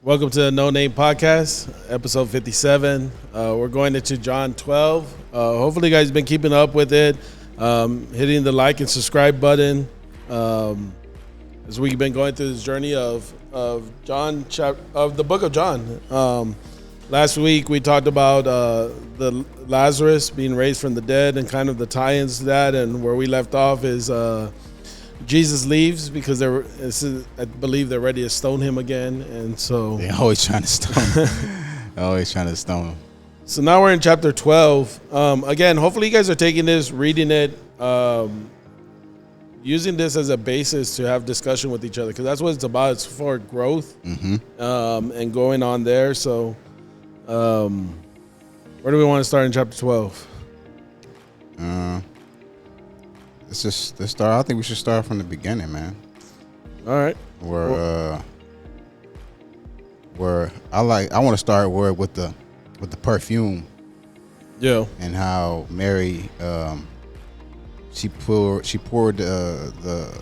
Welcome to the No Name Podcast, episode 57. We're going into John 12. Hopefully, you guys have been keeping up with it, hitting the like and subscribe button as we've been going through this journey of John, of the book of John. Last week, we talked about the Lazarus being raised from the dead and kind of the tie-ins to that, and where we left off is Jesus leaves because I believe they're ready to stone him again, and so they're always trying to stone him. Always trying to stone him. So now we're in chapter 12. Again, hopefully you guys are taking this, reading it, using this as a basis to have discussion with each other, because that's what it's about. It's for growth and going on there. So where do we want to start in chapter 12? Let's start. I think we should start from the beginning, man. All right. Where I want to start with the perfume. Yeah. And how Mary she poured the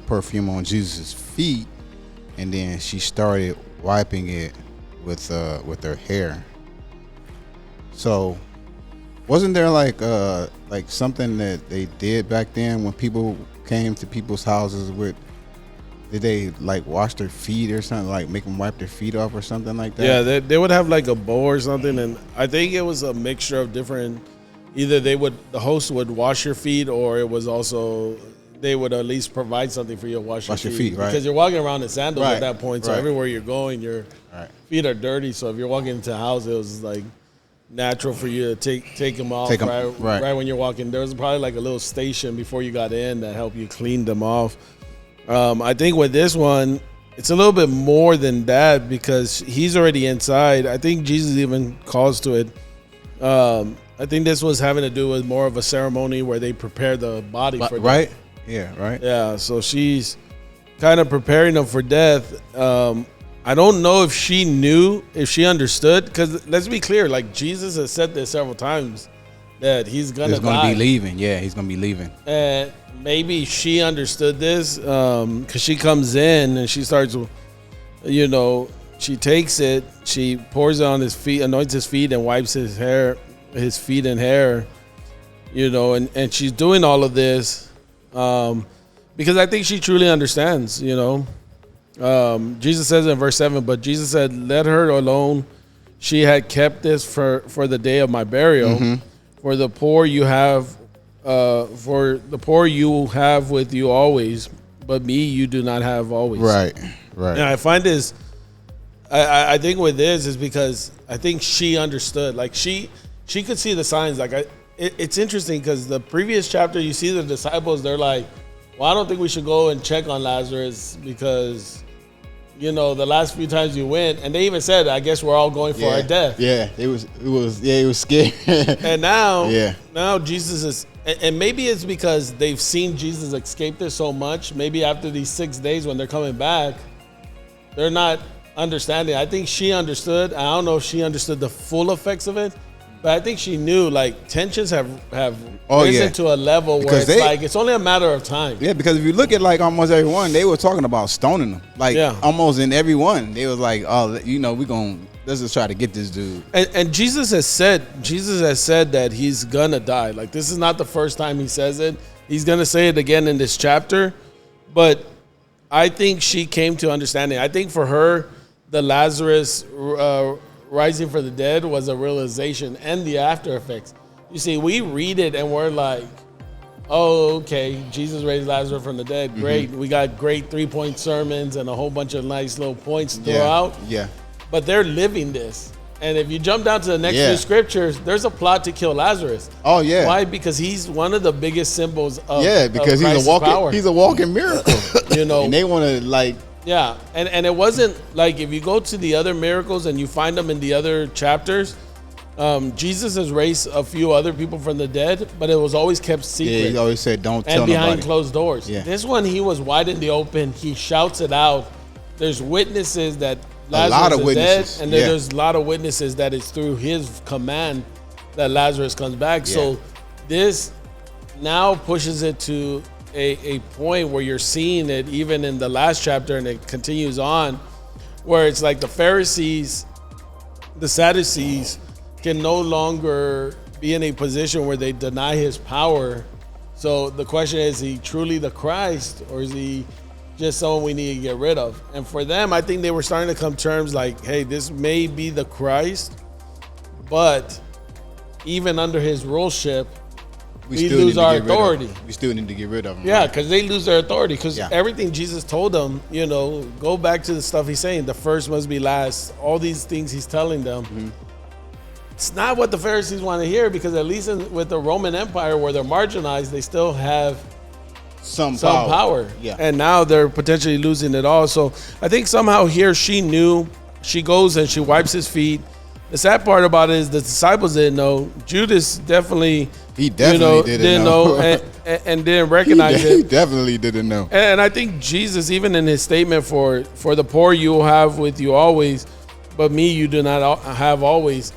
perfume on Jesus' feet, and then she started wiping it with her hair. So wasn't there like something that they did back then when people came to people's houses with? Did they like wash their feet or something, like make them wipe their feet off or something like that? Yeah, they would have like a bowl or something, and I think it was a mixture of different. Either the host would wash your feet, or it was also they would at least provide something for you to wash your feet, right? Because you're walking around in sandals at that point, so everywhere you're going, your feet are dirty. So if you're walking into a house, it was like natural for you to take them off right when you're walking. There was probably like a little station before you got in that helped you clean them off. I think with this one, it's a little bit more than that because he's already inside. I think Jesus even calls to it. I think this was having to do with more of a ceremony where they prepare the body for death. Right? Yeah, right. Yeah, so she's kind of preparing them for death. I don't know if she knew, if she understood, because let's be clear, like Jesus has said this several times that he's gonna be leaving. Yeah, he's gonna be leaving. And maybe she understood this because she comes in and she starts, she takes it, she pours it on his feet, anoints his feet, and wipes his feet and hair, and she's doing all of this because I think she truly understands, Jesus says in verse 7, but Jesus said, let her alone. She had kept this for the day of my burial. For the poor you have with you always, but me you do not have always. Right. And I find this, I think with this is because I think she understood. Like she could see the signs. Like it's interesting because the previous chapter, you see the disciples, they're like, well, I don't think we should go and check on Lazarus because, the last few times you went, and they even said, I guess we're all going for our death. Yeah, it was scary. And now Jesus is, and maybe it's because they've seen Jesus escape this so much. Maybe after these 6 days when they're coming back, they're not understanding. I think she understood. I don't know if she understood the full effects of it, but I think she knew like tensions have risen to a level because where it's only a matter of time. Yeah, because if you look at like almost everyone, they were talking about stoning them. Like almost in every one, they was like, oh, let's just try to get this dude. And Jesus has said that he's gonna die. Like this is not the first time he says it. He's gonna say it again in this chapter. But I think she came to understanding. I think for her, the Lazarus rising from the dead was a realization and the after effects. You see, we read it and we're like, oh, okay, Jesus raised Lazarus from the dead. Great. We got great 3-point sermons and a whole bunch of nice little points throughout. Yeah. But they're living this. And if you jump down to the next few scriptures, there's a plot to kill Lazarus. Oh, yeah. Why? Because he's one of the biggest symbols of because of he's a walking miracle. And they want to like. Yeah, and it wasn't like if you go to the other miracles and you find them in the other chapters, Jesus has raised a few other people from the dead, but it was always kept secret. Yeah, he always said, don't tell nobody. And behind closed doors. Yeah. This one, he was wide in the open. He shouts it out. There's witnesses that Lazarus is dead, and there's a lot of witnesses that it's through his command that Lazarus comes back. Yeah. So this now pushes it to a point where you're seeing it even in the last chapter, and it continues on, where it's like the Pharisees, the Sadducees can no longer be in a position where they deny his power. So the question is he truly the Christ, or is he just someone we need to get rid of? And for them, I think they were starting to come to terms like, hey, this may be the Christ, but even under his ruleship, we lose our authority. We still need to get rid of him. Yeah, because they lose their authority. Because Yeah. everything Jesus told them, go back to the stuff he's saying. The first must be last. All these things he's telling them. It's not what the Pharisees want to hear, because at least with the Roman Empire, where they're marginalized, they still have Some power. Yeah. And now they're potentially losing it all. So I think somehow here she knew. She goes and she wipes his feet. The sad part about it is the disciples didn't know. Judas definitely, He definitely didn't know. and didn't recognize He it. definitely didn't know. And I think Jesus, even in his statement for the poor you will have with you always, but me you do not have always.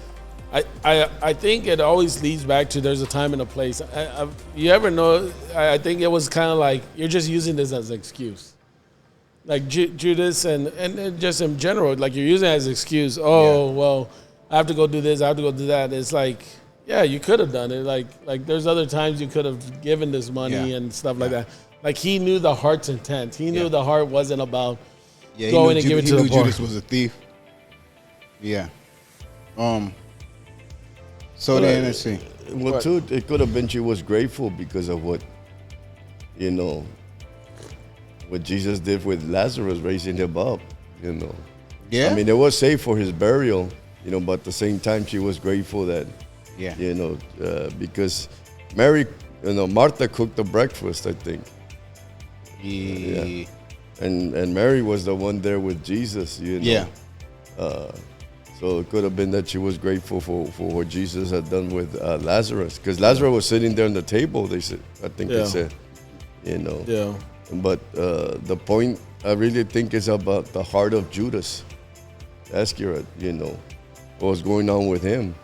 I think it always leads back to there's a time and a place. You ever know? I think it was kind of like you're just using this as an excuse. Like Judas and just in general, like you're using it as an excuse. Oh, well, I have to go do this. I have to go do that. It's like, yeah, you could have done it. Like there's other times you could have given this money and stuff like that. Like he knew the heart's intent. He knew the heart wasn't about going and giving to the poor. Judas was a thief. Yeah. So then let's see. Well, too, it could have been she was grateful because of what Jesus did with Lazarus, raising him up. Yeah. I mean, it was safe for his burial, but at the same time, she was grateful that, because Mary, Martha cooked the breakfast, I think. Yeah. And Mary was the one there with Jesus, Yeah. So it could have been that she was grateful for what Jesus had done with Lazarus, because Lazarus was sitting there on the table. They said, they said, Yeah. But the point I really think is about the heart of Judas Iscariot. What was going on with him,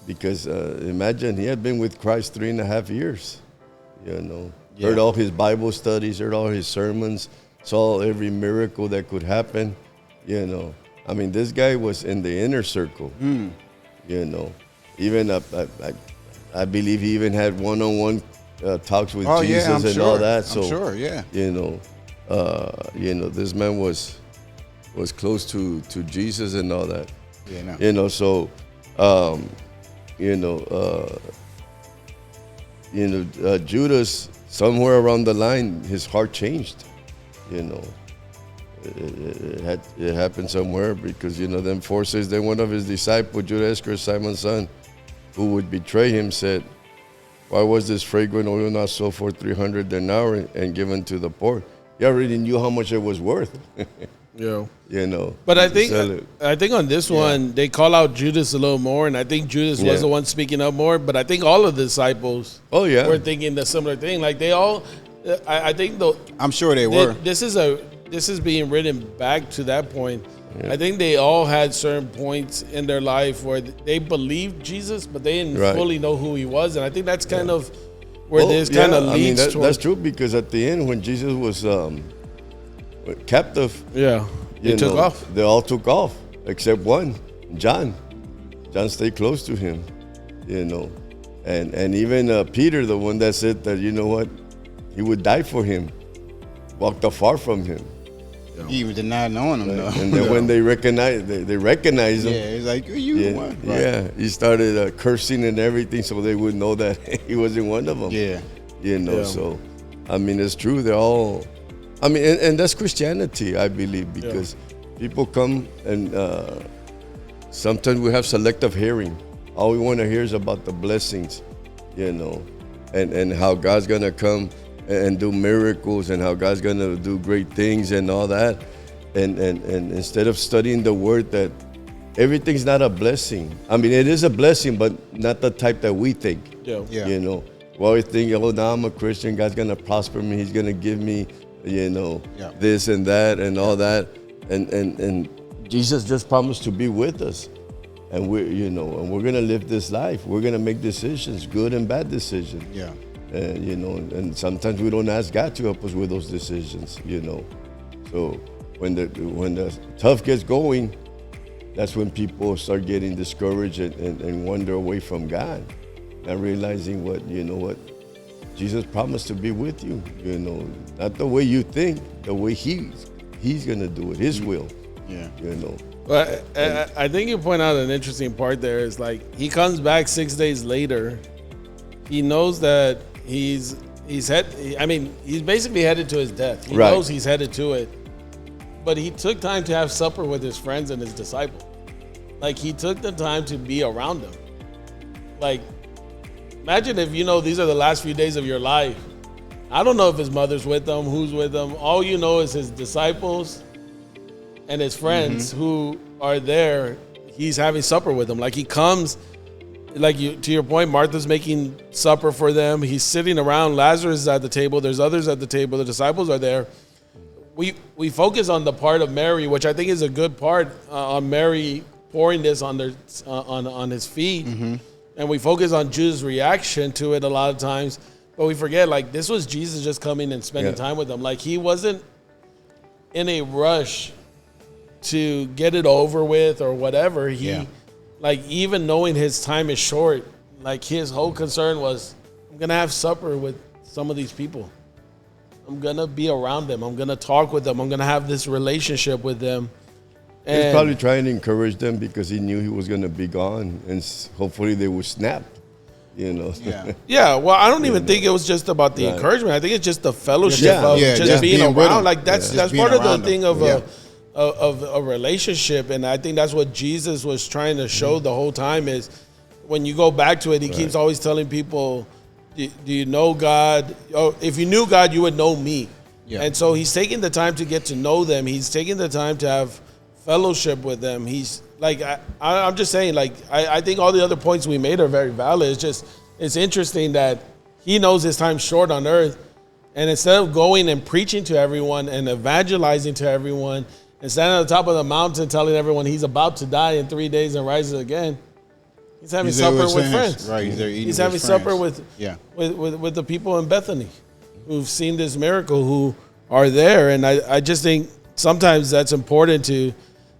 because imagine he had been with Christ 3.5 years, heard all his Bible studies, heard all his sermons, saw every miracle that could happen, I mean, this guy was in the inner circle, even I believe he even had one-on-one talks with Jesus and all that. So, I'm sure, yeah. This man was close to Jesus and all that. Yeah, no. So, Judas, somewhere around the line, his heart changed. It happened somewhere, because them forces. Then one of his disciples, Judas Iscariot, Simon's son, who would betray him, said, "Why was this fragrant oil not sold for 300 denarii and given to the poor?" He already knew how much it was worth. Yeah. But I think on this one they call out Judas a little more, and I think Judas was the one speaking up more. But I think all of the disciples were thinking the similar thing. Like they all, I think though. I'm sure they were. This is being written back to that point. I think they all had certain points in their life where they believed Jesus, but they didn't fully know who he was. And I think that's kind of where this kind of leads to. That's true, because at the end, when Jesus was captive, they took off. They all took off except one, John. John stayed close to him, and even Peter, the one that said that he would die for him, walked afar from him. He even denied knowing him, though. And then when they recognized him, it's like, you one. Right. Yeah, he started cursing and everything, so they would know that he wasn't one of them. Yeah. So, I mean, it's true. They're all, and that's Christianity, I believe, because people come and sometimes we have selective hearing. All we want to hear is about the blessings, and how God's going to come and do miracles, and how God's going to do great things and all that. And instead of studying the word, that everything's not a blessing. I mean, it is a blessing, but not the type that we think. We always think, now I'm a Christian, God's going to prosper me, he's going to give me, this and that and all that. And Jesus just promised to be with us. And we're going to live this life. We're going to make decisions, good and bad decisions. Yeah. And sometimes we don't ask God to help us with those decisions, So when the tough gets going, that's when people start getting discouraged and wander away from God, not realizing what Jesus promised to be with you. Not the way you think, the way He's gonna do it, His will. Yeah. But I think you point out an interesting part there is like he comes back 6 days later. He knows that he's basically headed to his death. He knows he's headed to it. But he took time to have supper with his friends and his disciples. Like he took the time to be around them. Like imagine if these are the last few days of your life. I don't know if his mother's with them, who's with them. All you know is his disciples and his friends who are there. He's having supper with them. Like he comes, to your point, Martha's making supper for them. He's sitting around. Lazarus is at the table. There's others at the table. The disciples are there. We focus on the part of Mary, which I think is a good part, on Mary pouring this on his feet. And we focus on Judas' reaction to it a lot of times. But we forget, like, this was Jesus just coming and spending time with them. Like, he wasn't in a rush to get it over with or whatever. Like, even knowing his time is short, like, his whole concern was, I'm going to have supper with some of these people. I'm going to be around them. I'm going to talk with them. I'm going to have this relationship with them. And he's probably trying to encourage them because he knew he was going to be gone, and hopefully they would snap. Yeah, well, I don't even think it was just about the encouragement. I think it's just the fellowship of just being around. Like that's part of the thing of a relationship, and I think that's what Jesus was trying to show the whole time. Is when you go back to it, he keeps always telling people, "Do you know God? Oh, if you knew God, you would know me." Yeah. And so he's taking the time to get to know them. He's taking the time to have fellowship with them. He's like, I'm just saying, like, I think all the other points we made are very valid. It's interesting that he knows his time's short on earth. And instead of going and preaching to everyone and evangelizing to everyone and standing on the top of the mountain telling everyone he's about to die in 3 days and rises again, he's having supper with friends. Right, he's there eating He's having supper with the people in Bethany who've seen this miracle, who are there. And I just think sometimes that's important to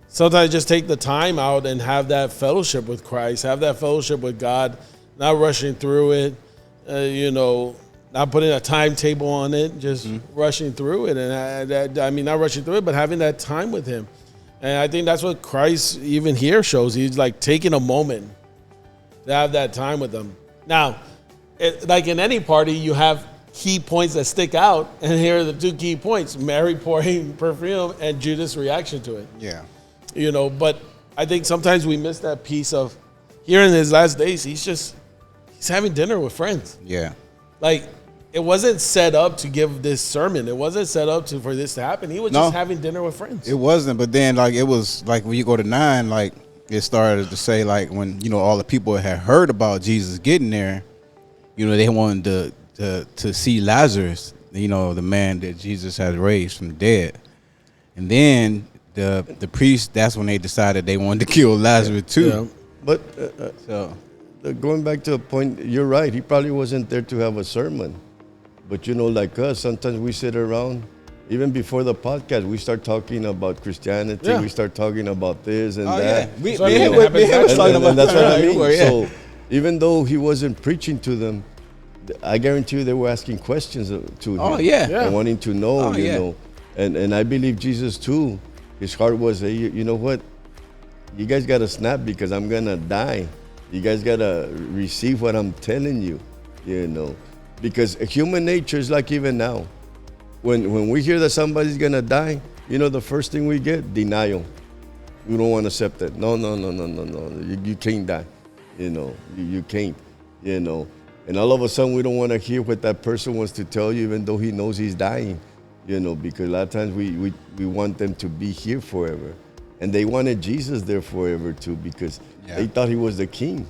sometimes just take the time out and have that fellowship with Christ, have that fellowship with God, not rushing through it, not putting a timetable on it, just rushing through it. And not rushing through it, but having that time with him. And I think that's what Christ even here shows. He's like taking a moment to have that time with them. Now, like in any party, you have key points that stick out. And here are the two key points: Mary pouring perfume and Judas' reaction to it. Yeah. But I think sometimes we miss that piece of here in his last days, he's having dinner with friends. Yeah. Like, it wasn't set up to give this sermon. It wasn't set up for this to happen. He was just having dinner with friends. It wasn't, but then like it was like when you go to 9, like it started to say like when all the people had heard about Jesus getting there, they wanted to see Lazarus, the man that Jesus had raised from the dead. And then the priest, that's when they decided they wanted to kill Lazarus too. Yeah. But going back to a point, you're right. He probably wasn't there to have a sermon. But like us, sometimes we sit around, even before the podcast, we start talking about Christianity. Yeah. We start talking about this and that. Yeah. And that's what I mean. So even though he wasn't preaching to them, I guarantee you they were asking questions to him. Oh, yeah. And wanting to know, know. And I believe Jesus too. His heart was, hey, you know what? You guys got to snap because I'm going to die. You guys got to receive what I'm telling you, Because human nature is like even now. When we hear that somebody's going to die, the first thing we get, denial. We don't want to accept that. No. You can't die. You can't, And all of a sudden, we don't want to hear what that person wants to tell you, even though he knows he's dying. Because a lot of times we want them to be here forever. And they wanted Jesus there forever too, because they thought he was the king.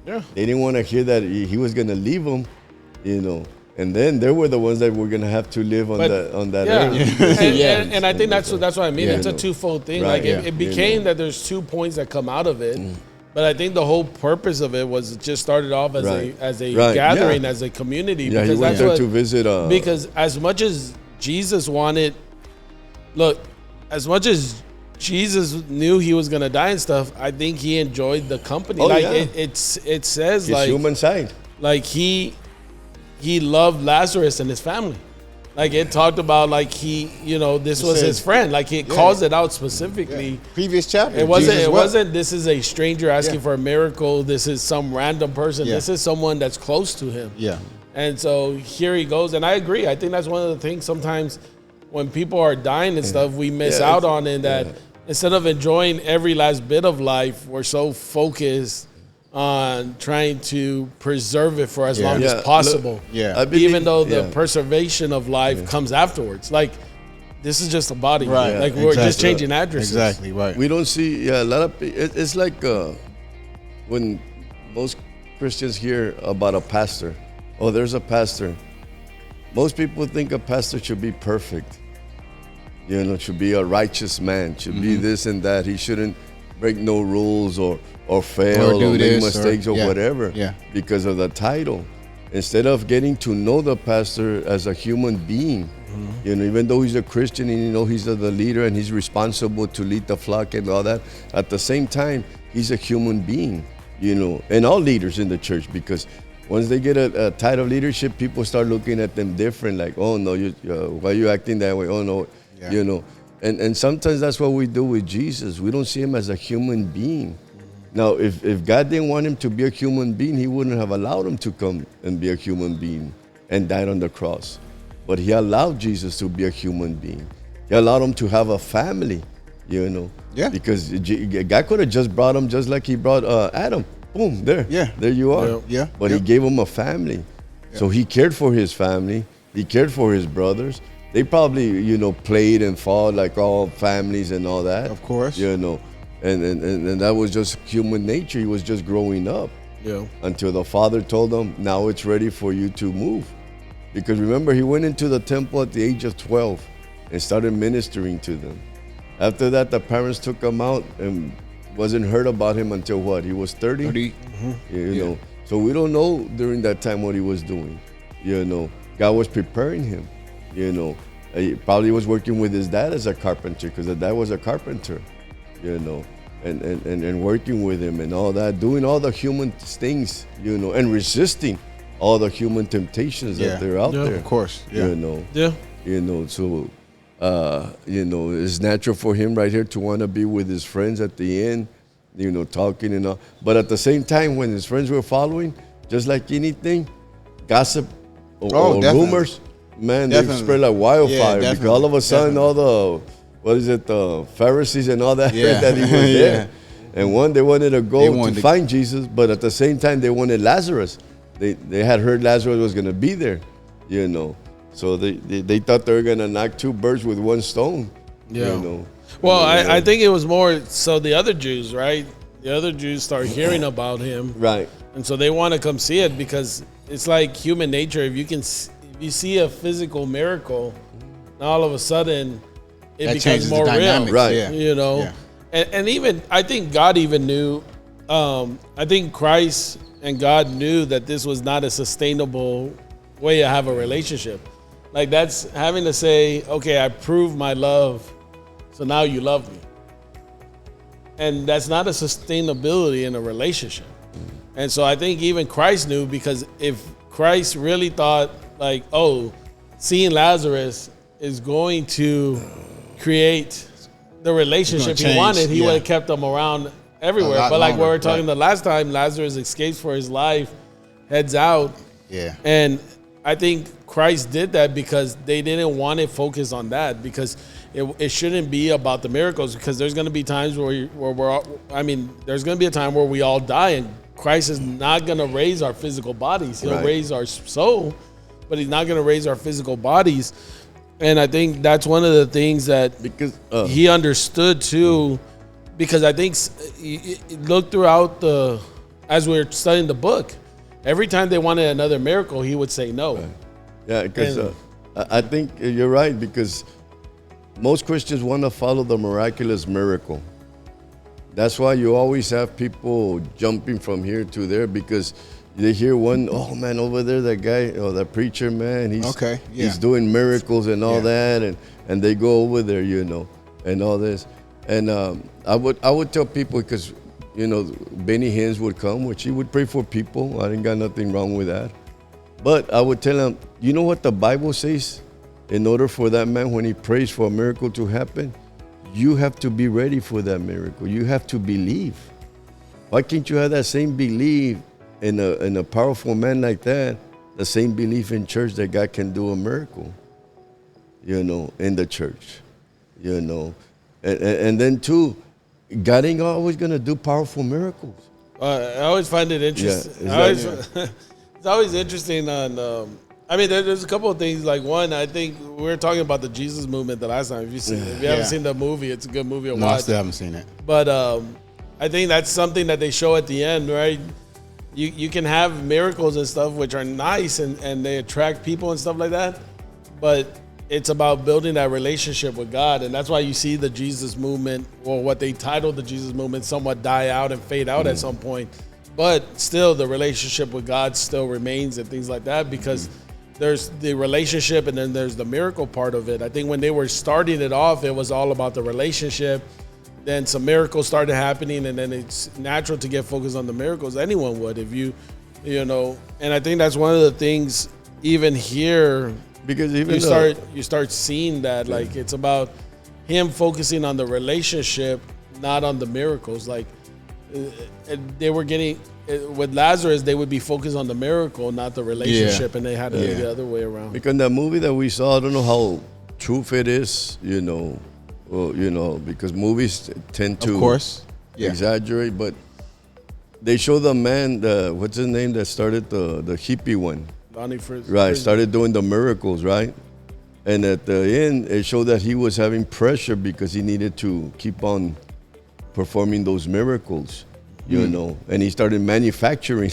Yeah. They didn't want to hear that he was going to leave them, And then they were the ones that were going to have to live on that earth. And I think that's what I mean. It's a twofold thing. Right. Like it became that there's 2 points that come out of it. But I think the whole purpose of it was it just started off as a gathering, as a community. Yeah, he went there to visit. Because as much as Jesus wanted, look, as much as Jesus knew he was gonna die and stuff, I think he enjoyed the company. Oh, like yeah. it says His human side. like he loved Lazarus and his family. Like it talked about like this was his friend. Like it calls it out specifically. Yeah. Previous chapter. It wasn't this is a stranger asking for a miracle. This is some random person. Yeah. This is someone that's close to him. Yeah. And so here he goes. And I agree. I think that's one of the things sometimes when people are dying and stuff, we miss out on in that instead of enjoying every last bit of life, we're so focused on trying to preserve it for as long as possible. Look, Yeah. Even though the preservation of life comes afterwards. Like, this is just a body. Right. Like, we're just changing addresses. Exactly, right. We don't see, a lot of it's like when most Christians hear about a pastor. Oh, there's a pastor. Most people think a pastor should be perfect. Should be a righteous man, should be this and that. He shouldn't break no rules or fail or make mistakes or whatever because of the title. Instead of getting to know the pastor as a human being, even though he's a Christian and he's the leader and he's responsible to lead the flock and all that, at the same time, he's a human being, and all leaders in the church, because once they get a title of leadership, people start looking at them different, like, oh no, why are you acting that way? Oh no, And sometimes that's what we do with Jesus. We don't see him as a human being. Now, if God didn't want him to be a human being, he wouldn't have allowed him to come and be a human being and died on the cross. But he allowed Jesus to be a human being. He allowed him to have a family, Yeah. Because God could have just brought him just like he brought Adam. Boom, there. Yeah. There you are. Yeah. But he gave him a family. So he cared for his family. He cared for his brothers. They probably, played and fought like all families and all that. Of course. And that was just human nature. He was just growing up. Yeah. Until the Father told him, now it's ready for you to move. Because remember, he went into the temple at the age of 12 and started ministering to them. After that, the parents took him out and wasn't heard about him until what? He was 30? 30. You know. So we don't know during that time what he was doing. God was preparing him. He probably was working with his dad as a carpenter, because the dad was a carpenter. And working with him and all that, doing all the human things, and resisting all the human temptations that they're out there. Of course. Yeah. So it's natural for him right here to want to be with his friends at the end, talking and all. But at the same time, when his friends were following, just like anything, gossip or rumors, man, they spread like wildfire. Because all of a sudden, all the Pharisees and all that heard that he was there. And they wanted to go to find Jesus, but at the same time, they wanted Lazarus. They had heard Lazarus was going to be there, So they thought they were going to knock two birds with one stone. Well, I think it was more so the other Jews, right? The other Jews start hearing about him. Right. And so they want to come see it, because it's like human nature. If you see a physical miracle, now all of a sudden it becomes more real. Right. Yeah. And even, I think God even knew, I think Christ and God knew that this was not a sustainable way to have a relationship. Like, that's having to say, okay, I proved my love, so now you love me. And that's not a sustainability in a relationship. And so I think even Christ knew, because if Christ really thought like, oh, seeing Lazarus is going to create the relationship he wanted, he would have kept them around everywhere. But like we were talking the last time, Lazarus escapes for his life, heads out. Yeah. And I think Christ did that because they didn't want to focus on that, because it shouldn't be about the miracles, because there's going to be times there's going to be a time where we all die, and Christ is not going to raise our physical bodies. He'll raise our soul, but he's not going to raise our physical bodies. And I think that's one of the things that he understood too, because I think look throughout as we were studying the book, every time they wanted another miracle, he would say no. Right. Yeah, because I think you're right, because most Christians want to follow the miraculous miracle. That's why you always have people jumping from here to there, because they hear one, oh man, over there, that guy, that preacher, man, he's doing miracles and all that, and they go over there, and all this. And I would tell people, because Benny Hinn would come, which he would pray for people. I didn't got nothing wrong with that. But I would tell him, you know what the Bible says? In order for that man, when he prays for a miracle to happen, you have to be ready for that miracle. You have to believe. Why can't you have that same belief in a powerful man like that? The same belief in church that God can do a miracle, in the church, And then too, God ain't always going to do powerful miracles. I always find it interesting. Yeah, It's always interesting on. There's a couple of things. Like one, I think we were talking about the Jesus movement the last time. If you haven't seen the movie, it's a good movie to watch. No, I still haven't seen it. But I think that's something that they show at the end, right? You can have miracles and stuff which are nice and they attract people and stuff like that, but it's about building that relationship with God, and that's why you see the Jesus movement, or what they titled the Jesus movement, somewhat die out and fade out at some point. But still, the relationship with God still remains and things like that, because there's the relationship and then there's the miracle part of it. I think when they were starting it off, it was all about the relationship. Then some miracles started happening, and then it's natural to get focused on the miracles. Anyone would, if you know. And I think that's one of the things, even here, because even you start seeing that, like, it's about him focusing on the relationship, not on the miracles. Like they were getting with Lazarus, they would be focused on the miracle, not the relationship, and they had it the other way around. Because in that movie that we saw, I don't know how truth it is, because movies tend to, of course, exaggerate. But they show the man, what's his name, that started the hippie one, Donnie Fritz, right? Started doing the miracles, right? And at the end, it showed that he was having pressure because he needed to keep on performing those miracles, and he started manufacturing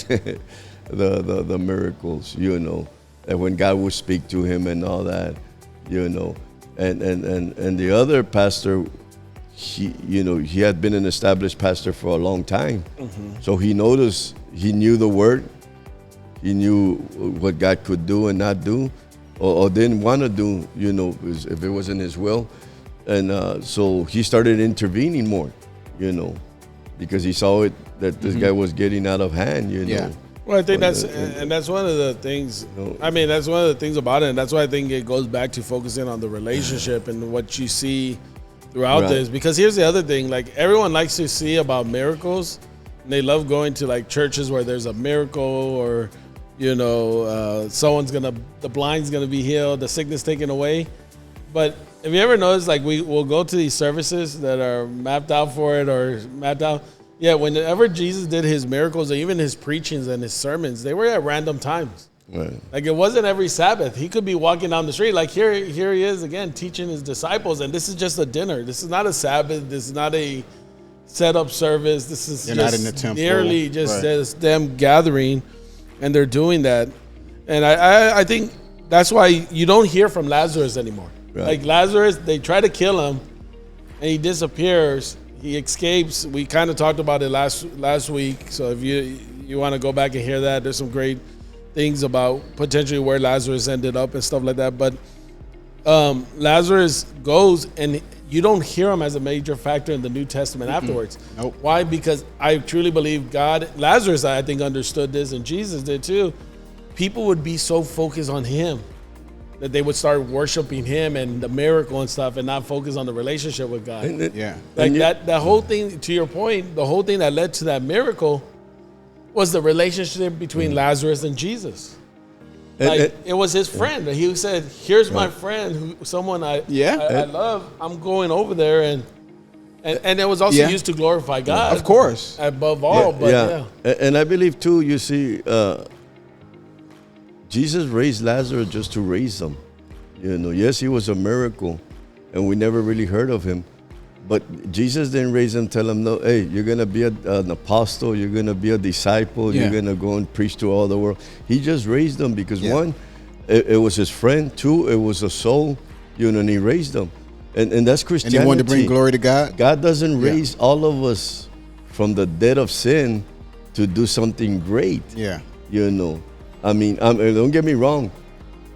the miracles, and when God would speak to him and all that, and the other pastor, he had been an established pastor for a long time, so he knew the word, he knew what God could do and not do, or didn't want to do, if it wasn't his will, and so he started intervening more, because he saw it that this guy was getting out of hand, Well, I think that's one of the things. That's one of the things about it, and that's why I think it goes back to focusing on the relationship and what you see throughout this. Because here's the other thing: like, everyone likes to see about miracles, and they love going to like churches where there's a miracle, or the blind's gonna be healed, the sickness taken away. But have you ever noticed, like, we'll go to these services that are mapped out for it or mapped out? Yeah, whenever Jesus did his miracles, or even his preachings and his sermons, they were at random times. Right. Like, it wasn't every Sabbath. He could be walking down the street. Like, here he is again teaching his disciples, and this is just a dinner. This is not a Sabbath. This is not a set-up service. This is not in the temple. Nearly just them gathering, and they're doing that. And I think that's why you don't hear from Lazarus anymore. Right. Like, Lazarus, they try to kill him, and he disappears. He escapes. We kind of talked about it last week. So if you want to go back and hear that, there's some great things about potentially where Lazarus ended up and stuff like that. But Lazarus goes, and you don't hear him as a major factor in the New Testament afterwards. Nope. Why? Because I truly believe Lazarus, I think, understood this, and Jesus did too. People would be so focused on him that they would start worshiping him and the miracle and stuff, and not focus on the relationship with God. That whole thing, to your point, the whole thing that led to that miracle was the relationship between Lazarus and Jesus. It was his friend. He said, "Here's my friend, someone I love. I'm going over there," and it was also used to glorify God, of course, above all. And I believe too. You see, Jesus raised Lazarus just to raise him. Yes, he was a miracle, and we never really heard of him. But Jesus didn't raise him, tell him, no, hey, you're going to be an apostle, you're going to be a disciple, you're going to go and preach to all the world. He just raised them because one, it was his friend. Two, it was a soul, and he raised them. And that's Christianity. And he wanted to bring glory to God. God doesn't raise all of us from the dead of sin to do something great. Yeah. Don't get me wrong.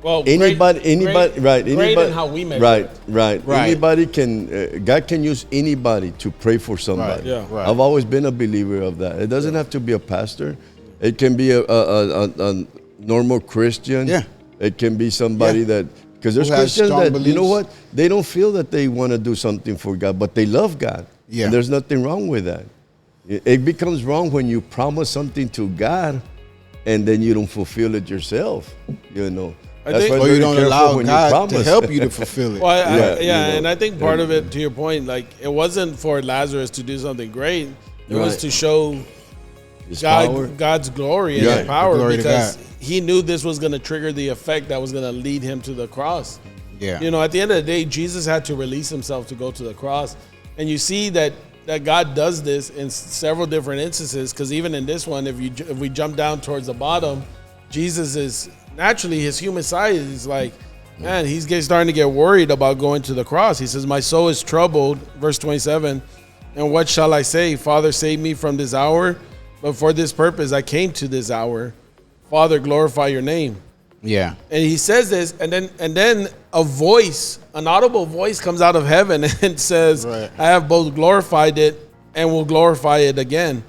Well, anybody, right? Great Anybody, in how we measure it. right. Anybody can. God can use anybody to pray for somebody. Yeah. Right. I've always been a believer of that. It doesn't have to be a pastor. It can be a normal Christian. Yeah. It can be somebody that, because there's Who has Christians strong that, you know beliefs. what? They don't feel that they want to do something for God, but they love God. Yeah. And there's nothing wrong with that. It becomes wrong when you promise something to God and then you don't fulfill it yourself, you know. I think- Or you don't allow when you God to promise. help you to fulfill it. Well, Yeah, you know. and I think part of it, to your point, like it wasn't for Lazarus to do something great. It was Right. to show His power. God's glory and Yeah, His power, the glory to because God. He knew this was going to trigger the effect that was going to lead Him to the cross. Yeah. You know, at the end of the day, Jesus had to release Himself to go to the cross, and you see that God does this in several different instances. Because even in this one, if we jump down towards the bottom, Jesus is naturally, his human side is like, man, he's starting to get worried about going to the cross. He says, "My soul is troubled," verse 27, "and what shall I say? Father, save me from this hour. But for this purpose I came to this hour. Father, glorify your name." Yeah. And he says this, and then a voice, an audible voice comes out of heaven and says, Right. "I have both glorified it and will glorify it again."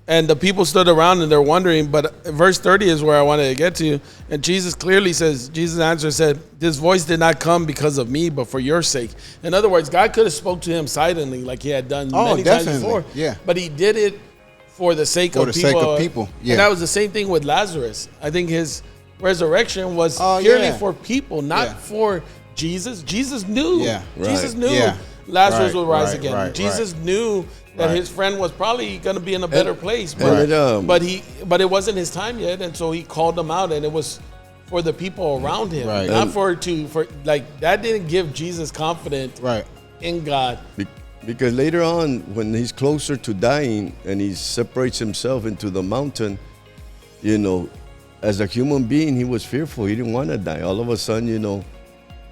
And the people stood around and they're wondering, but verse 30 is where I wanted to get to. And Jesus clearly says, Jesus' answer said, "This voice did not come because of me, but for your sake." In other words, God could have spoke to him silently like he had done Oh, many times definitely. before. Yeah. But he did it for the sake For of the people. sake of people. Yeah. And that was the same thing with Lazarus. I think his resurrection was Oh, purely yeah. for people, not Yeah. for Jesus. Jesus knew. Yeah. Jesus Right. knew Yeah. Lazarus Right, would rise right, again. right, Jesus knew that Right. his friend was probably going to be in a better place, Right. but it wasn't his time yet, and so he called them out, and it was for the people around him, Right. not And- for like that didn't give Jesus confidence Right. in God. Because later on, when he's closer to dying and he separates himself into the mountain, you know, as a human being, he was fearful. He didn't want to die. All of a sudden, you know,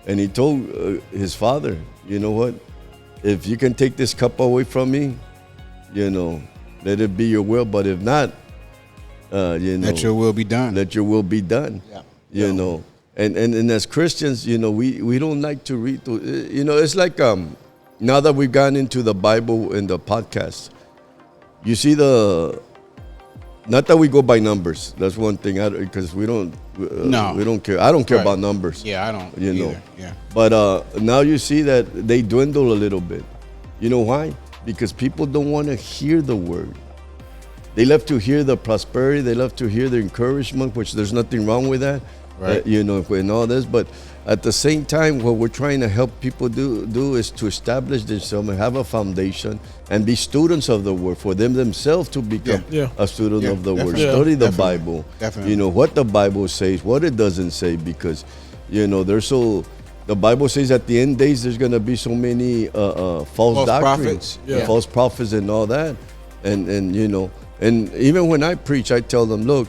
and he told his father, "You know what? If you can take this cup away from me, you know, let it be your will. But if not, you know, Let your will be done. let your will be done." Yeah. You know, and as Christians, you know, we don't like to read. You know, it's like now that we've gone into the Bible and the podcast, you see not that we go by numbers. That's one thing, because we don't. No. We don't care. I don't care Right. about numbers. Yeah, I don't You know. either. Yeah. But now you see that they dwindle a little bit. You know why? Because people don't want to hear the word. They love to hear the prosperity. They love to hear the encouragement, which there's nothing wrong with that. Right. You know, and all this. But at the same time, what we're trying to help people do is to establish themselves and have a foundation and be students of the word for themselves to become Yeah. a student Yeah, of the word. definitely. Study the Definitely. Bible. Definitely. You know, what the Bible says, what it doesn't say, because, you know, the Bible says at the end days there's going to be so many false doctrines, prophets. Yeah. false prophets and all that. And you know, and even when I preach, I tell them, look,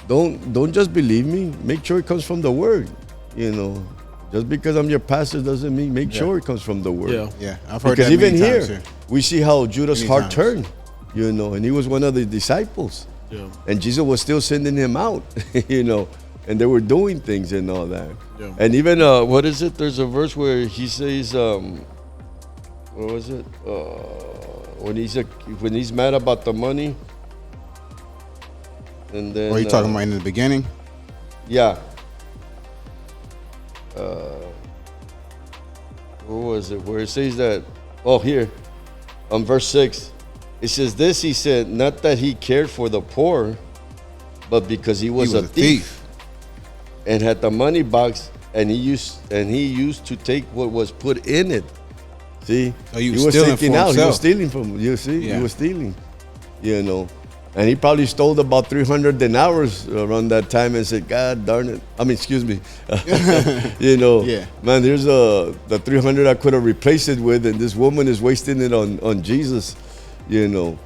don't just believe me. Make sure it comes from the word. You know, just because I'm your pastor doesn't mean make sure it comes from the word. Yeah. Yeah. I've heard Because that even many here, times, we see how Judas' Many heart times. turned, you know, and he was one of the disciples. Yeah. And Jesus was still sending him out, you know, and they were doing things and all that. Yeah. And even, what is it? There's a verse where he says, what was it? When he's mad about the money. And then. What are you talking about in the beginning? Yeah. Where was it? Where it says that? Oh, here, on verse 6, it says this. He said, not that he cared for the poor, but because he was a thief, and had the money box, and he used to take what was put in it. See, So he was stealing taking for out. He himself. was stealing from. You see, Yeah. he was stealing. You know. And he probably stole about 300 denarius around that time and said, God darn it. I mean, excuse me. You know, Yeah. man, there's the 300 I could have replaced it with, and this woman is wasting it on Jesus, you know,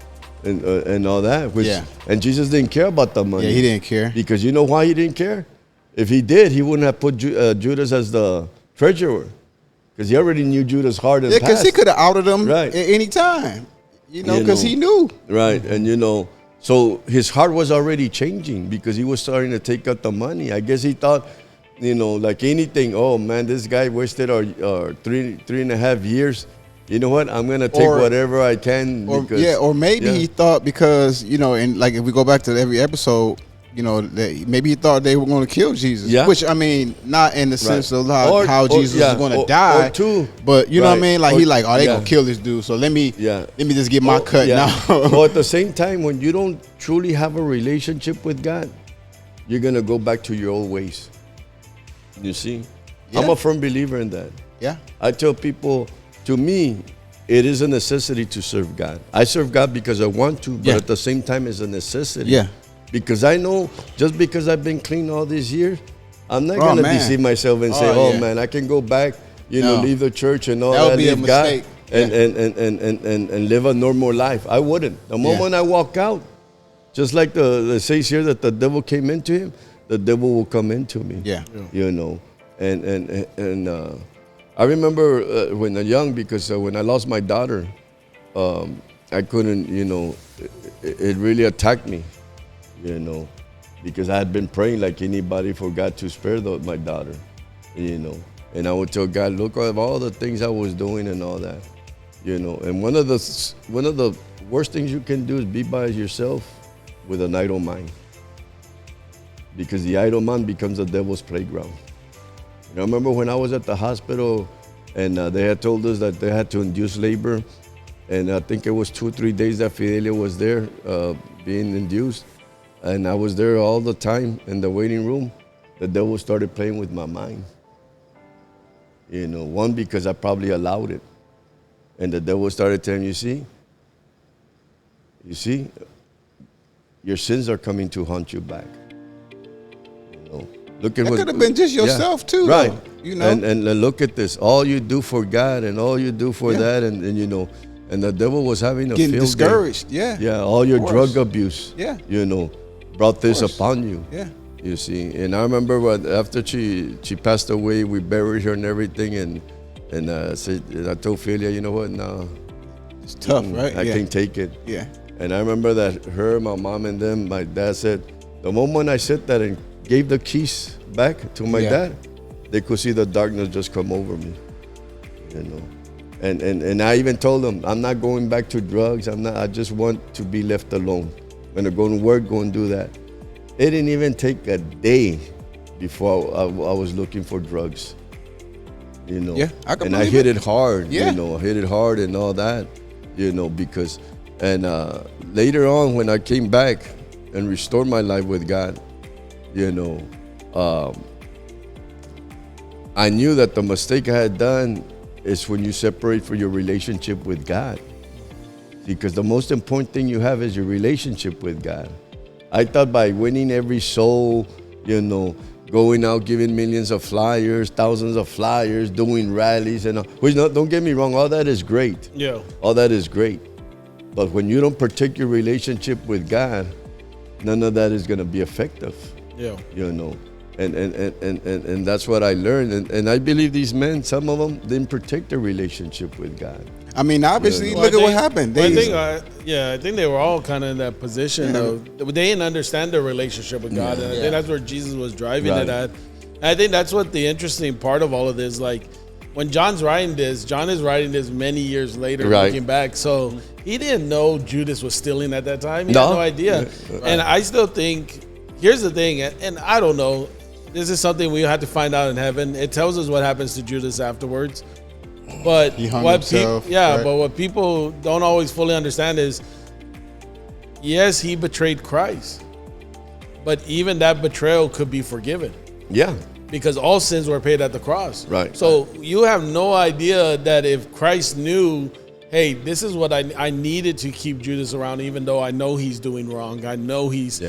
and all that. Which, Yeah. And Jesus didn't care about the money. Yeah, he didn't care. Because you know why he didn't care? If he did, he wouldn't have put Judas as the treasurer. Because he already knew Judas' heart and Yeah, because he past. could have outed him Right. at any time. You know, You because know. he knew. Right, and you know, so his heart was already changing because he was starting to take out the money. I guess he thought, like anything. Oh man, this guy wasted our 3.5 years. You know what? I'm gonna take whatever I can. Or maybe he thought because and like if we go back to every episode, maybe he thought they were going to kill Jesus. Yeah. Which I mean, not in the sense of how Jesus is going to die, but you know what I mean. Like they gonna kill this dude. So let me just get my cut now. But at the same time, when you don't truly have a relationship with God, you're gonna go back to your old ways. You see, I'm a firm believer in that. Yeah. I tell people. To me, it is a necessity to serve God. I serve God because I want to, but at the same time, it's a necessity. Yeah. Because I know just because I've been clean all these years, I'm not going to deceive myself and say, man, I can go back, leave the church and all that. That would be a mistake. And live a normal life. I wouldn't. The moment I walk out, just like the says here that the devil came into him, the devil will come into me. Yeah. And I remember when I was young, because when I lost my daughter, I couldn't, it really attacked me, because I had been praying like anybody for God to spare my daughter, and I would tell God, look at all the things I was doing and all that, and one of the worst things you can do is be by yourself with an idle mind, because the idle mind becomes the devil's playground. I remember when I was at the hospital and they had told us that they had to induce labor, and I think it was 2 or 3 days that Fidelia was there being induced, and I was there all the time in the waiting room. The devil started playing with my mind. One, because I probably allowed it, and the devil started telling you see, your sins are coming to haunt you back. Look at that could have been just yourself too, right? Though, And look at this. All you do for God and all you do for that, and and the devil was having a getting discouraged. Yeah. All your drug abuse. Yeah. Brought this upon you. Yeah. You see, and I remember after she passed away, we buried her and everything, and I told Philia, you know what? No, it's tough, right? I can't take it. Yeah. And I remember that her, my mom, and them, my dad said, the moment I said that and gave the keys back to my dad, they could see the darkness just come over me, And I even told them, I'm not going back to drugs. I just want to be left alone. I'm gonna go to work, go and do that. It didn't even take a day before I was looking for drugs. Yeah, I can and I hit it hard. Yeah. I hit it hard and all that. Because later on when I came back and restored my life with God, I knew that the mistake I had done is when you separate from your relationship with God. Because the most important thing you have is your relationship with God. I thought by winning every soul, going out, giving millions of flyers, thousands of flyers, doing rallies, and which don't get me wrong, all that is great. Yeah. All that is great. But when you don't protect your relationship with God, none of that is going to be effective. Yeah. And that's what I learned. And I believe these men, some of them didn't protect their relationship with God. I mean, obviously, look at what happened. I think they were all kind of in that position of they didn't understand their relationship with God, and I think that's where Jesus was driving it at. And I think that's what the interesting part of all of this, like when John's writing this, John is writing this many years later, looking back. So he didn't know Judas was stealing at that time. He had no idea. And I still think, here's the thing, and I don't know, this is something we have to find out in heaven. It tells us what happens to Judas afterwards. But he hung himself. But what people don't always fully understand is, yes, he betrayed Christ, but even that betrayal could be forgiven. Yeah. Because all sins were paid at the cross. Right. So you have no idea that if Christ knew, hey, this is what I needed to keep Judas around, even though I know he's doing wrong. I know he's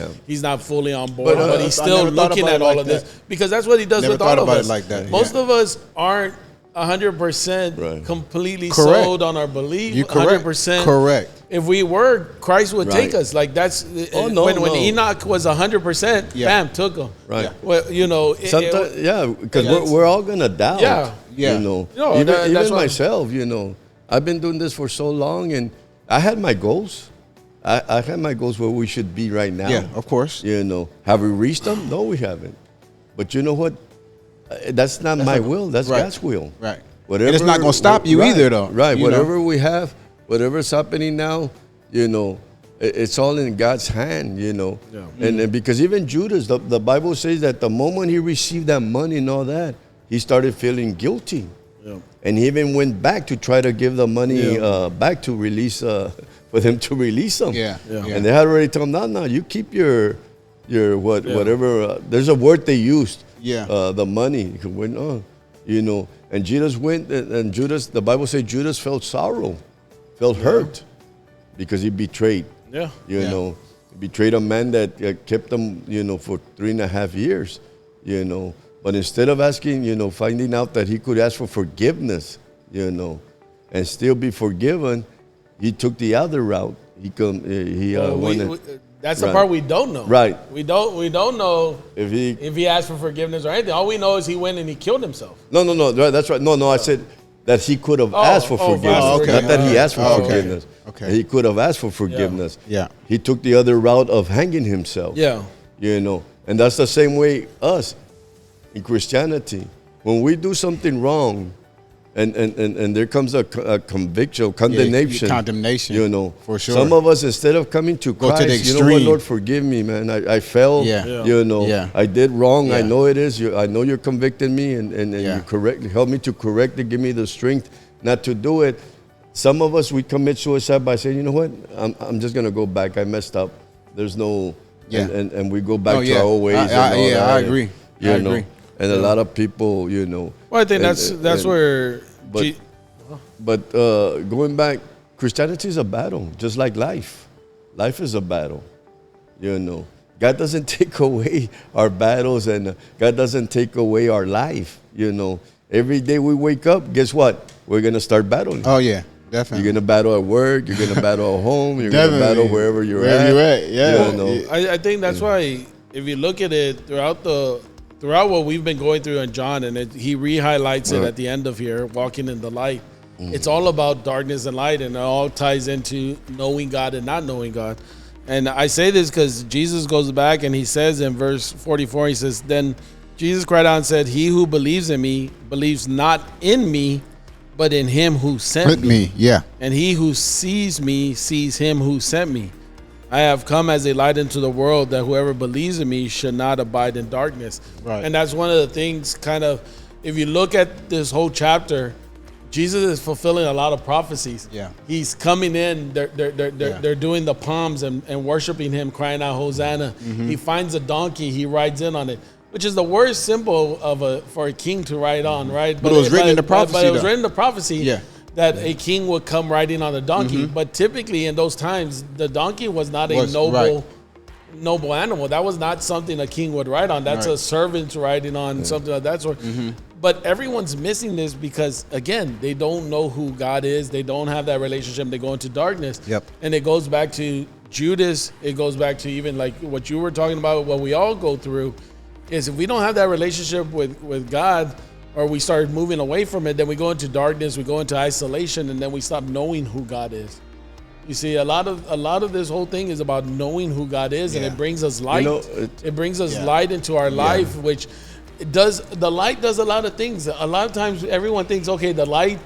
not fully on board, but he's still looking at all of this. Because that's what he does with all of us. Like that. Most of us aren't 100% completely sold on our belief. You're correct. 100%. Correct. If we were, Christ would take us. Like that's when Enoch was 100%, bam, took him. Right. Yeah. Well, sometimes, because we're all gonna doubt. Yeah. Even myself. I've been doing this for so long, and I had my goals. I had my goals where we should be right now. Yeah, of course. Have we reached them? No, we haven't. But you know what? That's not my will. That's God's will. Right. Whatever, and it's not going to stop you either, though. Right. Whatever we have, whatever's happening now, it's all in God's hand, Yeah. And because even Judas, the Bible says that the moment he received that money and all that, he started feeling guilty. Yeah. And he even went back to try to give the money back to release, for them to release them. Yeah. And they had already told him, no, you keep your whatever. There's a word they used. Yeah. The money. He went on, And Judas went, and Judas, the Bible says Judas felt sorrow, felt hurt, because he betrayed. Yeah. He betrayed a man that kept him, for 3.5 years, But instead of asking, finding out that he could ask for forgiveness, and still be forgiven, he took the other route. That's the part we don't know. Right. We don't know if he asked for forgiveness or anything. All we know is he went and he killed himself. No. That's right. No. I said that he could have asked for forgiveness. Okay. Not that he asked for forgiveness. Okay. He could have asked for forgiveness. Yeah. He took the other route of hanging himself. Yeah. And that's the same way us in Christianity. When we do something wrong, and there comes a conviction, condemnation. Condemnation. For sure. Some of us, instead of coming to Christ, to the extreme. What, Lord, forgive me, man. I fell. Yeah. I did wrong. Yeah. I know it is. I know you're convicting me, and you help me to correct it. Give me the strength not to do it. Some of us, we commit suicide by saying, you know what? I'm just gonna go back. I messed up. There's no. Yeah. And we go back to our old ways. I agree. I agree. And a lot of people, Well, I think that's where. But going back, Christianity is a battle, just like life. Life is a battle, God doesn't take away our battles, and God doesn't take away our life, Every day we wake up, guess what? We're going to start battling. Oh, yeah, definitely. You're going to battle at work. You're going to battle at home. You're going to battle wherever you're at. Yeah. I think that's why, if you look at it throughout what we've been going through in John, and he re-highlights it at the end of here, walking in the light. It's all about darkness and light, and it all ties into knowing God and not knowing God. And I say this because Jesus goes back and he says in verse 44, he says, then Jesus cried out and said, he who believes in me believes not in me, but in him who sent me. Yeah. And he who sees me sees him who sent me. I have come as a light into the world, that whoever believes in me should not abide in darkness. Right. And that's one of the things, kind of, if you look at this whole chapter, Jesus is fulfilling a lot of prophecies. Yeah. He's coming in, they're doing the palms and worshiping him, crying out, Hosanna. Mm-hmm. He finds a donkey, he rides in on it, which is the worst symbol for a king to ride on, right? But it was written in the prophecy. But it was written in the prophecy. That a king would come riding on a donkey. Mm-hmm. But typically in those times, the donkey was not a noble animal. That was not something a king would ride on. That's a servant riding on something of that sort. Mm-hmm. But everyone's missing this because, again, they don't know who God is. They don't have that relationship. They go into darkness. Yep. And it goes back to Judas. It goes back to even like what you were talking about, what we all go through, is if we don't have that relationship with God, or we start moving away from it, then we go into darkness, we go into isolation, and then we stop knowing who God is. You see, a lot of this whole thing is about knowing who God is, and it brings us light. It brings us light into our life, which the light does a lot of things. A lot of times everyone thinks, okay, the light,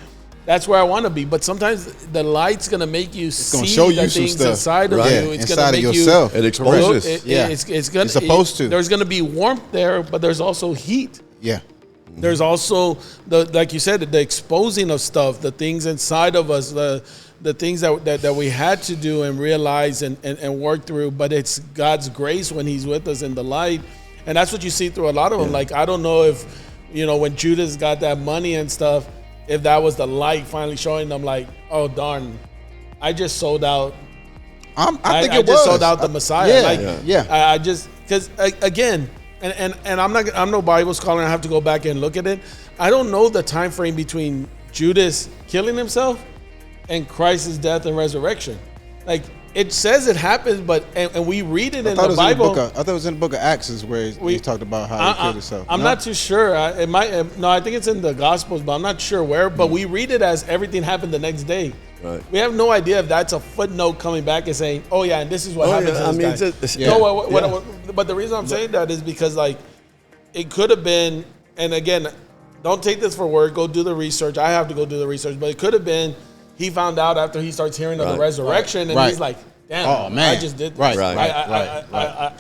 that's where I want to be. But sometimes the light's going to make you see the things inside of you. It's going to make yourself. It exposes. It's supposed to. There's going to be warmth there, but there's also heat. Yeah. There's also like you said, the exposing of stuff, the things inside of us, the things that we had to do and realize and work through. But it's God's grace when He's with us in the light, and that's what you see through a lot of them. Like, I don't know if when Judas got that money and stuff, if that was the light finally showing them, like, oh darn, I just sold out. I think I just sold out the Messiah. I just, because again. And I'm no Bible scholar. I have to go back and look at it. I don't know the time frame between Judas killing himself and Christ's death and resurrection. Like, it says it happened, but and we read it in the Bible. I thought it was in the book of Acts is where he talked about how he killed himself. I'm not too sure. I think it's in the Gospels, but I'm not sure where. But we read it as everything happened the next day. Right. We have no idea if that's a footnote coming back and saying, "Oh yeah, and this is what happened to this guy." But the reason I'm saying that is because, like, it could have been and again, don't take this for word. Go do the research. I have to go do the research. But it could have been he found out after he starts hearing of the resurrection, and he's like, "Damn, oh man, I just did this. Right.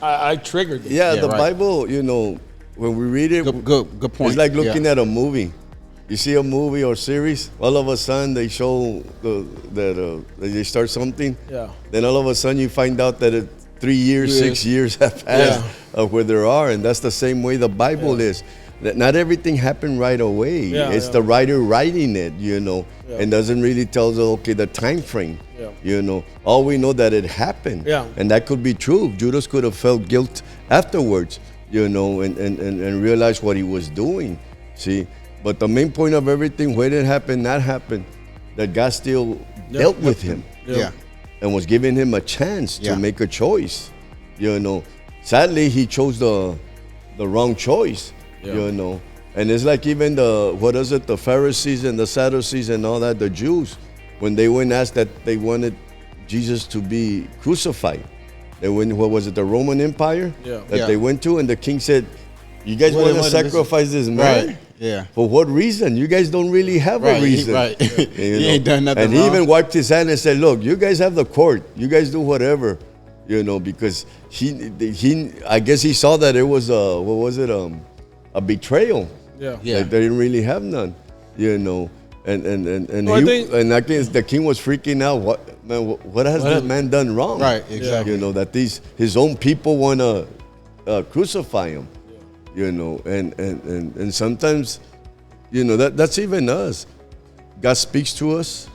I triggered it." Yeah, the Bible, when we read it, good point. It's like looking at a movie. You see a movie or series, all of a sudden they show that they start something. Yeah. Then all of a sudden you find out that 3 years, 6 years have passed of where they are, and that's the same way the Bible is. That not everything happened right away. It's the writer writing it, and doesn't really tell us, okay, the time frame. All we know that it happened. And that could be true. Judas could have felt guilt afterwards, and realized what he was doing. See? But the main point of everything, when it happened, not happened, that God still dealt with him. And was giving him a chance to make a choice. Sadly, he chose the wrong choice. And it's like even the Pharisees and the Sadducees and all that, the Jews, when they went and asked that they wanted Jesus to be crucified. They went, what was it, the Roman Empire that they went to, and the king said, "You guys want to sacrifice this man?" Right. Yeah. For what reason? You guys don't really have a reason. He ain't done nothing and wrong. he even wiped his hand and said, "Look, you guys have the court. You guys do whatever." Because he I guess he saw that it was a betrayal. Yeah. Like they didn't really have none. And I guess the king was freaking out. What has this man done wrong? Right, exactly. That his own people want to crucify him. And sometimes, that's even us. God speaks to us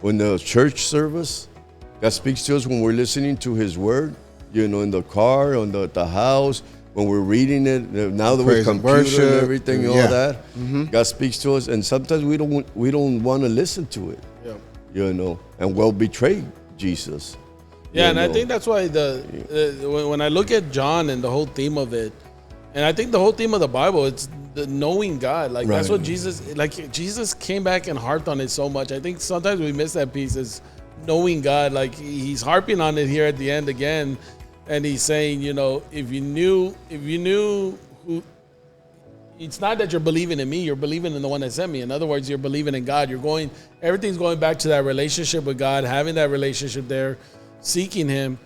when the church service. God speaks to us when we're listening to His word. In the car, on the house, when we're reading it. Now that we're computer and everything, all that, God speaks to us, and sometimes we don't want to listen to it. And we'll betray Jesus. Yeah, and I think that's why when I look at John and the whole theme of it. And I think the whole theme of the Bible, it's the knowing God. Like that's what Jesus came back and harped on it so much. I think sometimes we miss that piece, is knowing God. Like he's harping on it here at the end again, and he's saying, if you knew who, it's not that you're believing in me, you're believing in the one that sent me. In other words, you're believing in God. Everything's going back to that relationship with God, having that relationship there, seeking Him.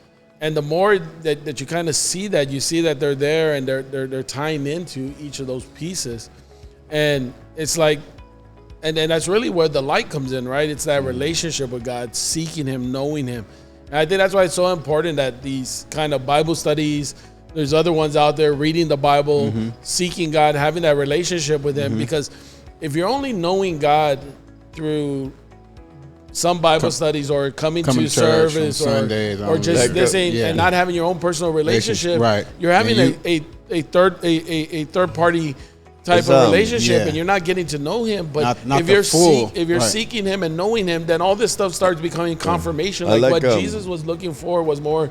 And the more that you kind of see that, you see that they're there and they're tying into each of those pieces. And it's like, and that's really where the light comes in, right? It's that relationship with God, seeking Him, knowing Him. And I think that's why it's so important that these kind of Bible studies, there's other ones out there, reading the Bible, seeking God, having that relationship with Him. Because if you're only knowing God through some Bible studies or coming to service or just listening and not having your own personal relationship, you're having a third party type of relationship, and you're not getting to know Him. But if you're seeking Him and knowing Him, then all this stuff starts becoming confirmation. Like what Jesus was looking for was more,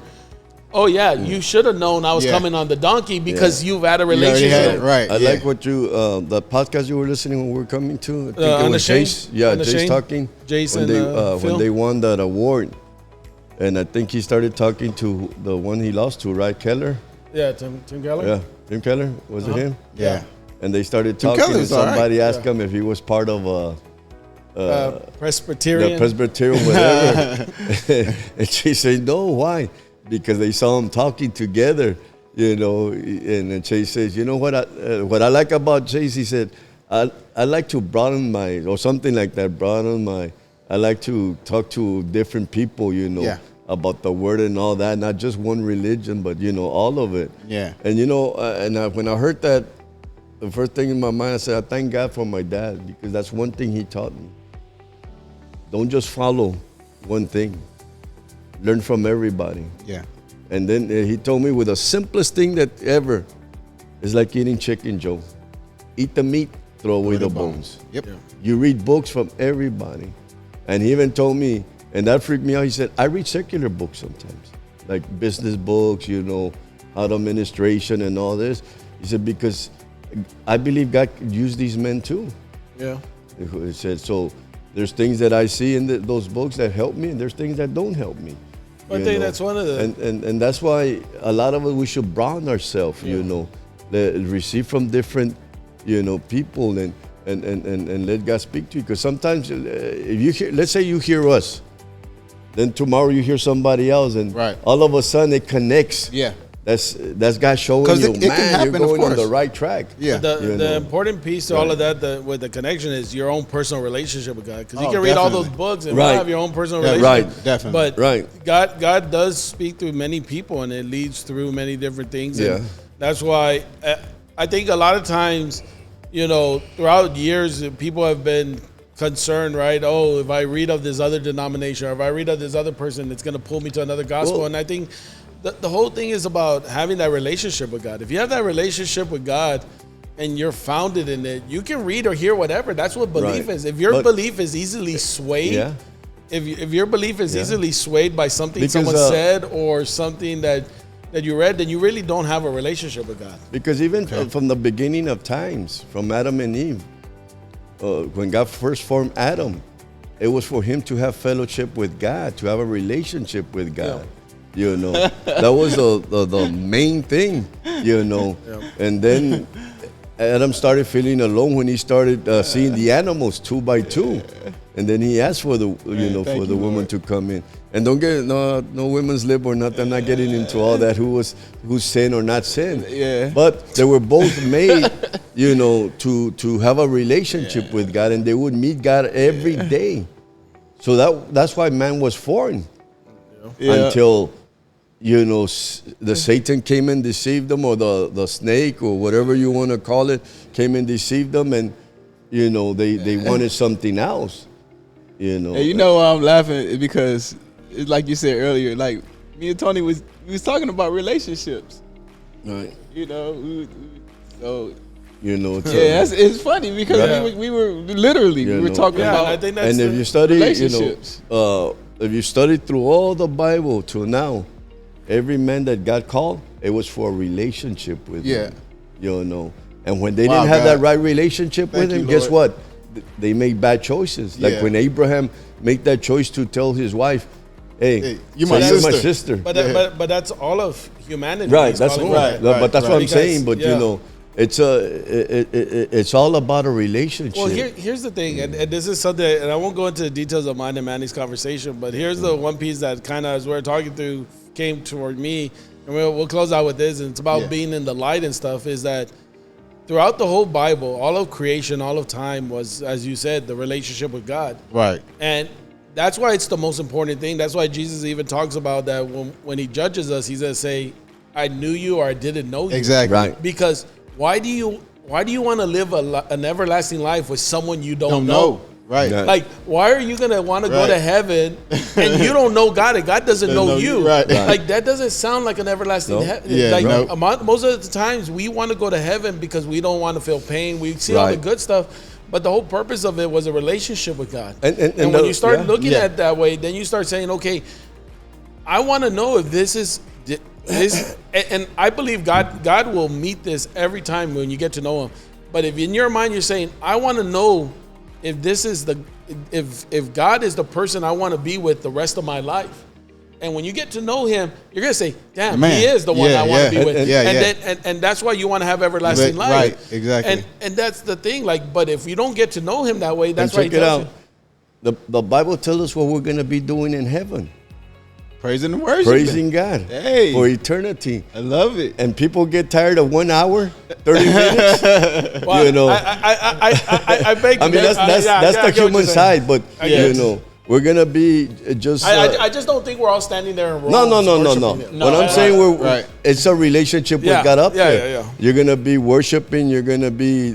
you should have known I was coming on the donkey because you've had a relationship. I like what the podcast you were listening when we were coming to. I think it was Jace. Yeah, Jace talking. Jason, when they won that award. And I think he started talking to the one he lost to, right? Keller? Yeah, Tim Keller. Yeah, Tim Keller. Was it him? Yeah. And they started talking, and somebody asked him if he was part of Presbyterian. The Presbyterian, whatever. And she said, "No, why?" Because they saw them talking together, And then Chase says, what I like about Chase, he said, I like to broaden or something like that, I like to talk to different people, about the word and all that, not just one religion, but, all of it. Yeah. And, when I heard that, the first thing in my mind, I said, I thank God for my dad, because that's one thing he taught me. Don't just follow one thing. Learn from everybody. Yeah. And then he told me, with the simplest thing that ever, it's like eating chicken, Joe. Eat the meat, throw away the bones. Yep. Yeah. You read books from everybody. And he even told me, and that freaked me out, he said, I read secular books sometimes, like business books, how to administration and all this. He said, because I believe God could use these men too. Yeah. He said, so there's things that I see in those books that help me, and there's things that don't help me. I think that's one of the... And that's why a lot of us, we should broaden ourselves, receive from different people and let God speak to you. Because sometimes if you hear, let's say you hear us, then tomorrow you hear somebody else, and all of a sudden it connects. Yeah. That's God showing you, it can happen, you're going on the right track. Yeah. The important piece to all of that, with the connection, is your own personal relationship with God. Because you can read all those books and have your own personal relationship. Right, definitely. But God does speak through many people, and it leads through many different things. Yeah. And that's why I think a lot of times, throughout years, people have been concerned, right? Oh, if I read of this other denomination, or if I read of this other person, it's going to pull me to another gospel. And I think the whole thing is about having that relationship with God. If you have that relationship with God and you're founded in it, you can read or hear whatever. That's what belief is. If your belief is easily swayed, if your belief is easily swayed by something someone said or something that you read, then you really don't have a relationship with God. Because even from the beginning of times, from Adam and Eve, when God first formed Adam, it was for him to have fellowship with God, to have a relationship with God. That was the main thing, And then Adam started feeling alone when he started seeing the animals 2 by 2, and then he asked for the for the woman to come in. And don't get no women's lib or nothing. I'm not getting into all that who's sin or not sin. Yeah. But they were both made, to have a relationship with God, and they would meet God every day. So that's why man was formed until. The Satan came and deceived them, or the snake, or whatever you want to call it, came and deceived them, and they wanted something else. Hey, I'm laughing because it's like you said earlier, like me and Tony we was talking about relationships, right? It's funny because we were literally we were talking about. I think that's and if you study, relationships. If you study through all the Bible till now, every man that God called, it was for a relationship with him. And when they didn't have that right relationship with him, guess what? They made bad choices. Like when Abraham made that choice to tell his wife, hey, you're my sister. But that's all of humanity. Right, that's right. But that's what I'm saying. But it's all about a relationship. Well, here's the thing, and this is something, and I won't go into the details of mine and Manny's conversation, but here's the one piece that kind of, as we're talking through, came toward me, and we'll close out with this, and it's about being in the light and stuff, is that throughout the whole Bible, all of creation, all of time was, as you said, the relationship with God. Right. And that's why it's the most important thing. That's why Jesus even talks about that when he judges us, he's going to say, I knew you or I didn't know you. Exactly. Right. Because why do you want to live an everlasting life with someone you don't know? Right. Like, why are you going to want to go to heaven and you don't know God and God doesn't know you? Right. Like, that doesn't sound like an everlasting heaven. Most of the times we want to go to heaven because we don't want to feel pain. We see all the good stuff. But the whole purpose of it was a relationship with God. And when you start looking at it that way, then you start saying, okay, I want to know if this is... and I believe God will meet this every time when you get to know him. But if in your mind you're saying, I want to know if this is if God is the person I want to be with the rest of my life. And when you get to know him, you're going to say, damn, he is the one I want to be with. And that's why you want to have everlasting life. Right, exactly. And that's the thing. Like, but if you don't get to know him that way, that's why he tells you. The Bible tells us what we're going to be doing in heaven. Praising and worshiping. God for eternity. I love it. And people get tired of 1 hour, 30 minutes. Well, I beg. I mean, that's the human side, but we're gonna be just. I just don't think we're all standing there in rows. No. What I'm saying, it's a relationship with God up there. You're gonna be worshiping. You're gonna be,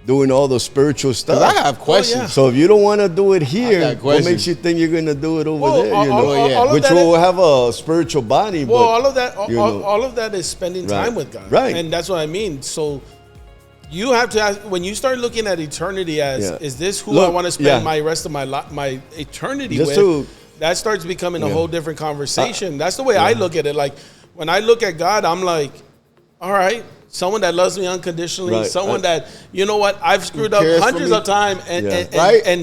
doing all the spiritual stuff. I have questions. So if you don't want to do it here, what makes you think you're going to do it over there? Which will have a spiritual body. Well, all of that is spending time with God. Right. And that's what I mean. So you have to ask, when you start looking at eternity as, is this who I want to spend my rest of my eternity with? That starts becoming a whole different conversation. That's the way I look at it. Like, when I look at God, I'm like, all right, someone that loves me unconditionally, someone that, I've screwed up hundreds of times, and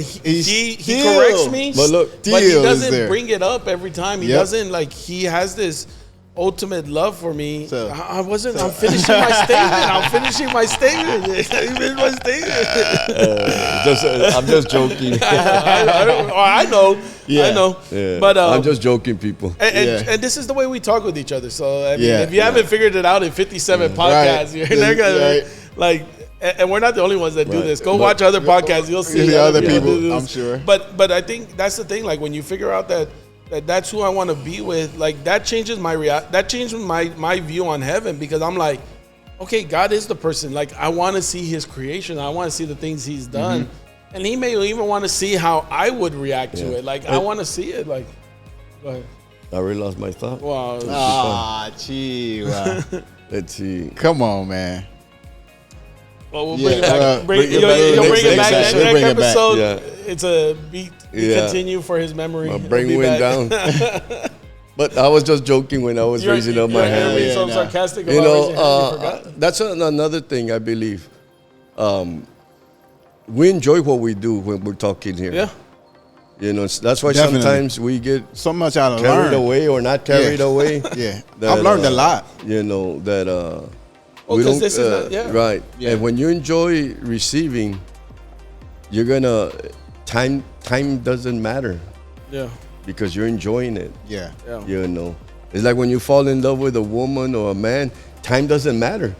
he corrects me, but he doesn't bring it up every time. He doesn't, he has this ultimate love for me. So- I wasn't. I'm finishing my statement. I'm finishing my statement. I'm just joking. I know. Yeah. I know. Yeah. But I'm just joking, people. and this is the way we talk with each other. So I mean, Yeah. if you haven't figured it out in 57 podcasts, Right. they're gonna Right. like. And we're not the only ones that do Right. this. Go But- watch other podcasts. You'll see The other do people, this. I'm sure. But I think that's the thing. Like when you figure out that's who I want to be with, like that changes that changes my view on heaven, because I'm like, okay, God is the person. Like I want to see His creation. I want to see the things He's done, and He may even want to see how I would react to Yeah. it. Like I want to see it. Like, go ahead. I already lost my thought. Wow. Gee, wow. Let's see. Come on, man. Well, we'll Yeah, bring it back. bring it You'll back. bring it Next back. session. Next Bring it back. episode, Yeah. it's a be Yeah. continue for his memory. My It'll brain be went back. down. But I was just joking when I was raising up my hand. You're so Yeah, sarcastic You about know, raising your hand, you forgot. that's another thing I believe. We enjoy what we do when we're talking here. Yeah. You know, that's why Definitely. sometimes we get So much out of carried learn. away or not carried Yeah. away. Yeah. That, I've learned a lot. You know, that Well, 'cause this is not- yeah. right. Yeah. And when you enjoy receiving, you're gonna time doesn't matter Yeah. because you're enjoying it. Yeah. Yeah. You know, it's like when you fall in love with a woman or a man, time doesn't matter.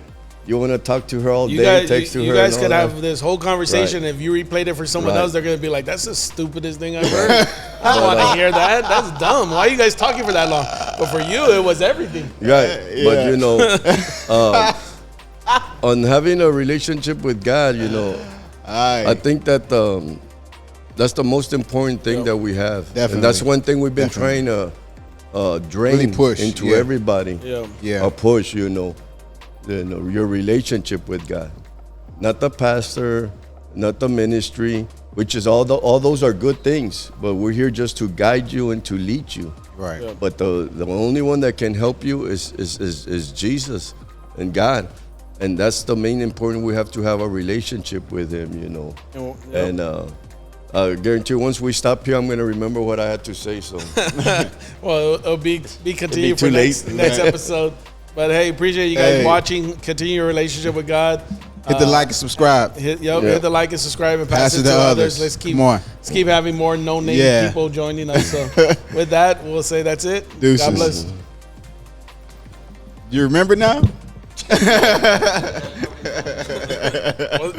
You want to talk to her all You day, guys, text to her. you guys and could all have that. this whole conversation. Right. If you replayed it for someone Right. else, they're gonna be like, "That's the stupidest thing I've heard. I don't want to hear that. That's dumb. Why are you guys talking for that long?" But for you, it was everything. Right. Yeah. But you know, on having a relationship with God, you know, I think that that's the most important thing that we have. Definitely. And that's one thing we've been trying to drain Really push, into yeah. everybody. Yeah. Yeah. A push, you know, your relationship with God. Not the pastor, not the ministry, which is all those are good things, but we're here just to guide you and to lead you. Right. Yeah. But the only one that can help you is Jesus and God. And that's the main important. We have to have a relationship with Him, you know. Yeah. And I guarantee you, once we stop here, I'm going to remember what I had to say. So Well, it'll be continued too for late. next episode. But hey, appreciate you guys Hey. watching. Continue your relationship with God. Hit the like and subscribe. Hit Yeah. the like and subscribe and pass it to others. Let's keep Come on. Let's keep having more no-name Yeah. people joining us. So with that, we'll say that's it. Deuces. God bless. You remember now? Well,